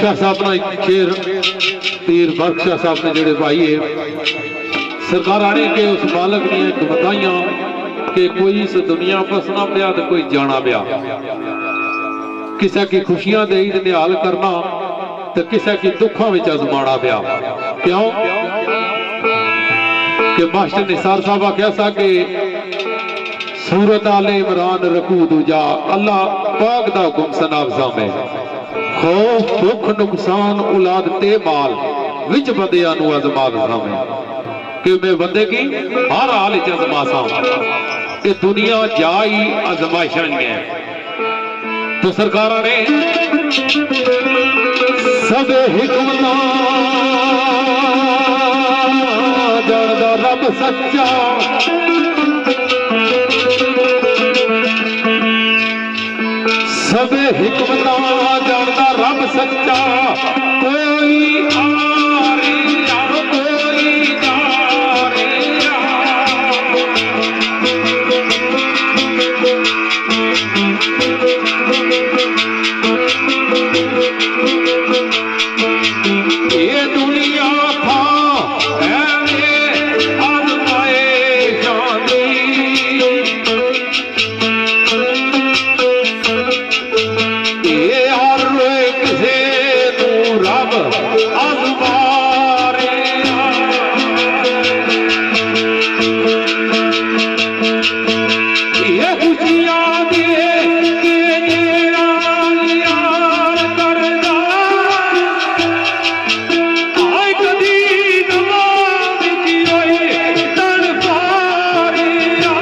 शाह साहब ना एक शेर पीर बख्श शाह साहब ने जेड़े भाई है सरकार आने के उस मालक ने एक बताइया कि कोई इस दुनिया बसना पिया तो कोई जाना पिया, किसी की खुशियां दे ईद निहाल करना तो किसी की दुखों में आजमाना पिया। क्यों कि मास्टर निसार साहब आख्या सा कि सूरत आले इमरान रकू दूजा अल्लाह पाक दा हुक्म सनाफजा में खौफ दुख नुकसान औलाद ते माल विच बंदियां नू आजमा दसा में कि मैं बंदे की हर हाल च आजमासा। ये दुनिया जाई आजमाइशां है तो सरकार ने सब हिकमत जानदा रब सच्चा, सब हिकमत जानदा रब सच्चा, कोई आ रहा कोई जा रहा। ये दुनिया था आजमाए जानी, ये हर एक से तू रब आजमा रहा। ये खुशियां दिए कि यार करदा आए कदी नमाज की रोई तन पारिया।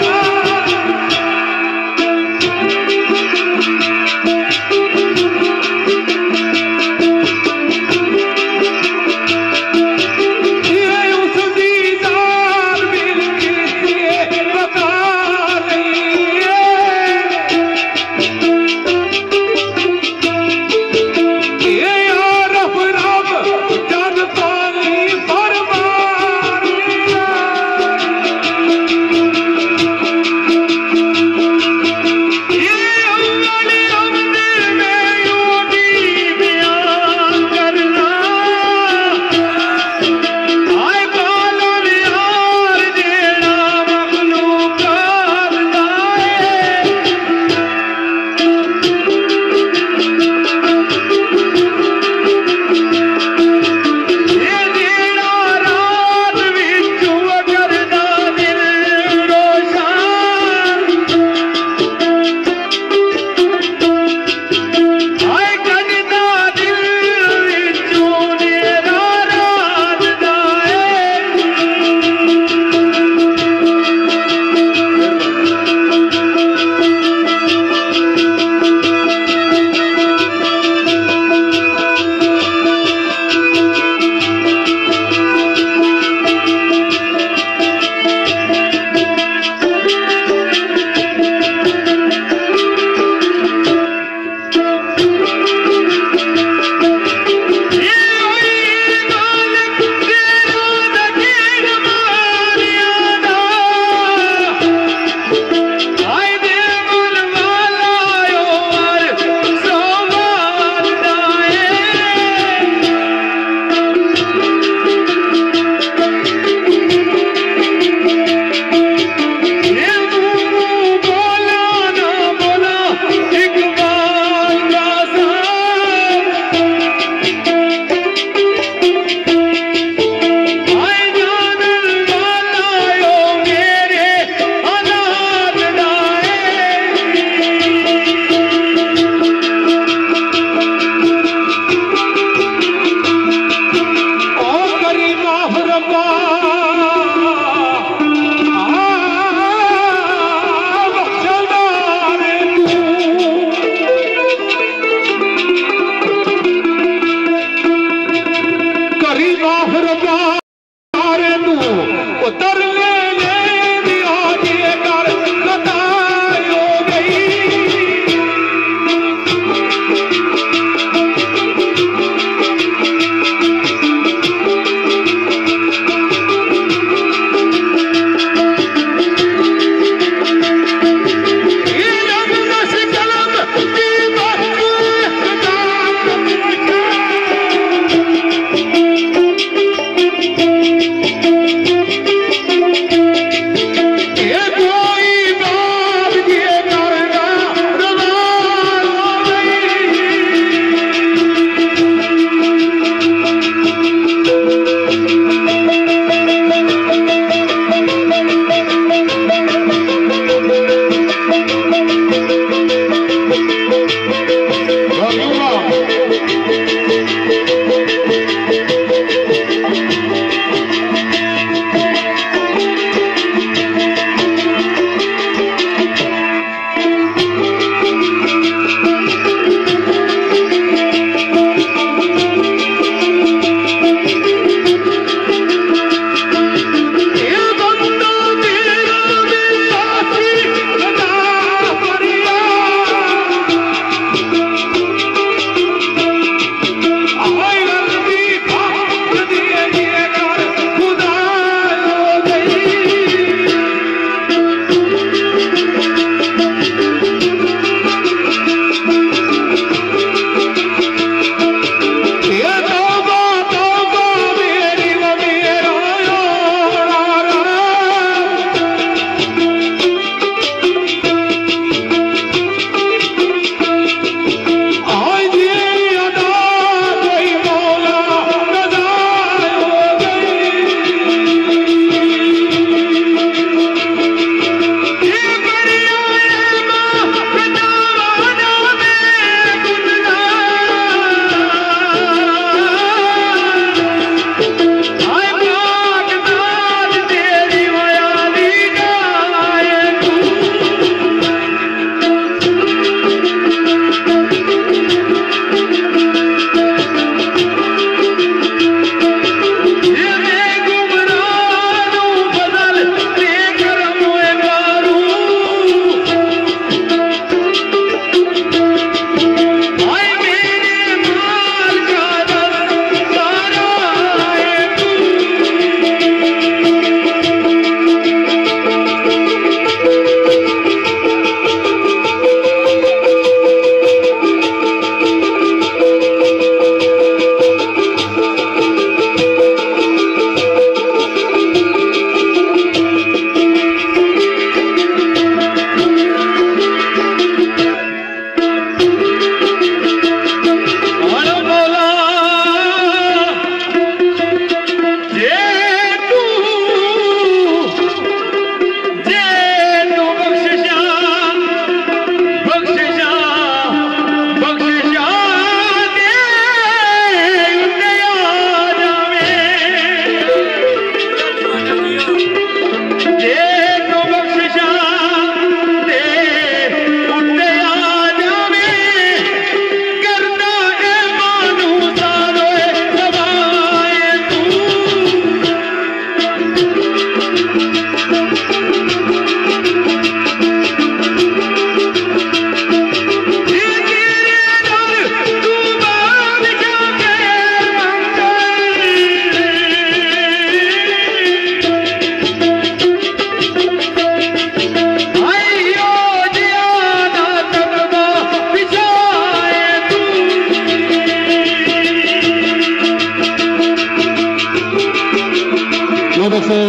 दोस्तों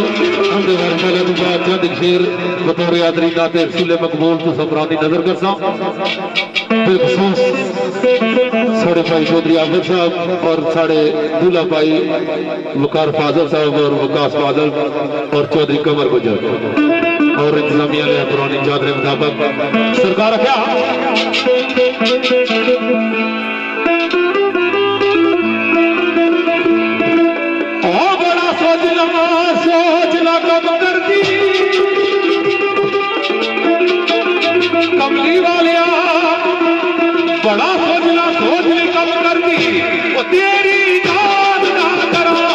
हमदे बारे पहले तो बात चंद शेर बतौर यादरी नाते रसूल मकबूल तो सबरानी नजर कर सा बिलखसूस साढ़े भाई चौधरी आफर साहब और साढ़े दूल्हा भाई वकार फाजल साहब और वकास फाजल और चौधरी कमर गुजर और इंतजामिया ने पुरानी चादरे मुताबिक सरकार क्या सोचना कम कर दी कमली वालिया बड़ा सोचना सोचने कम कर दी वो तेरी याद ना करो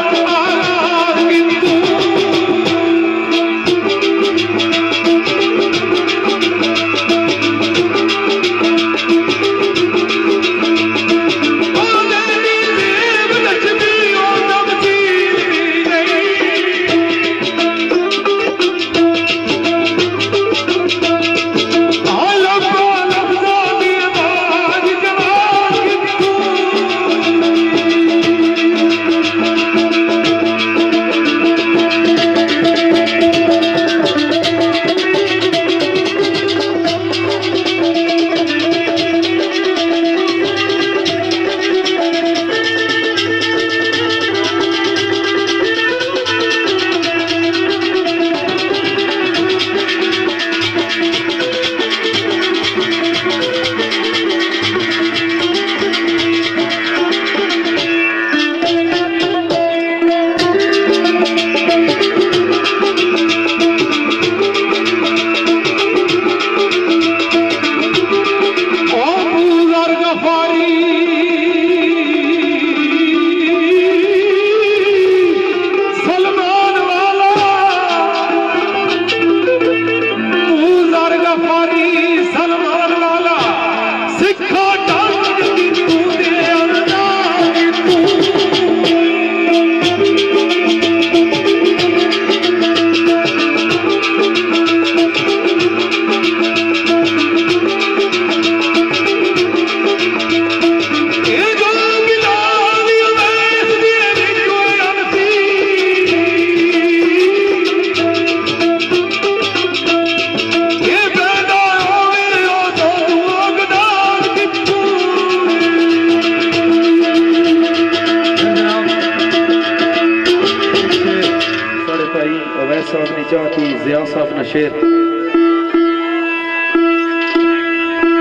शेर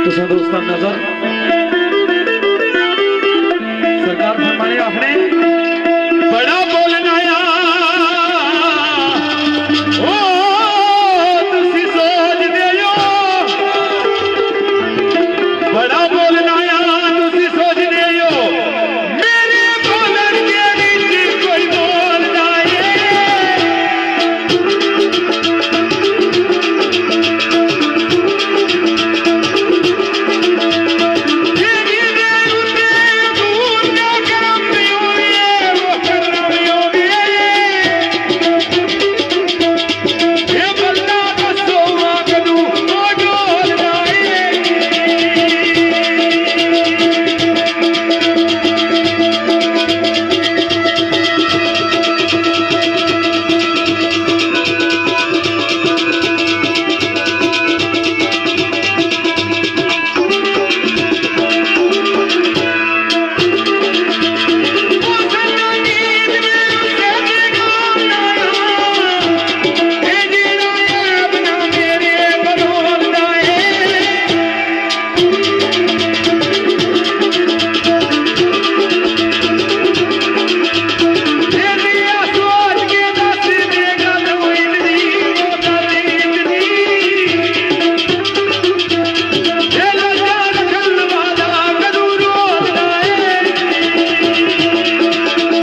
तो दोस्तों नजर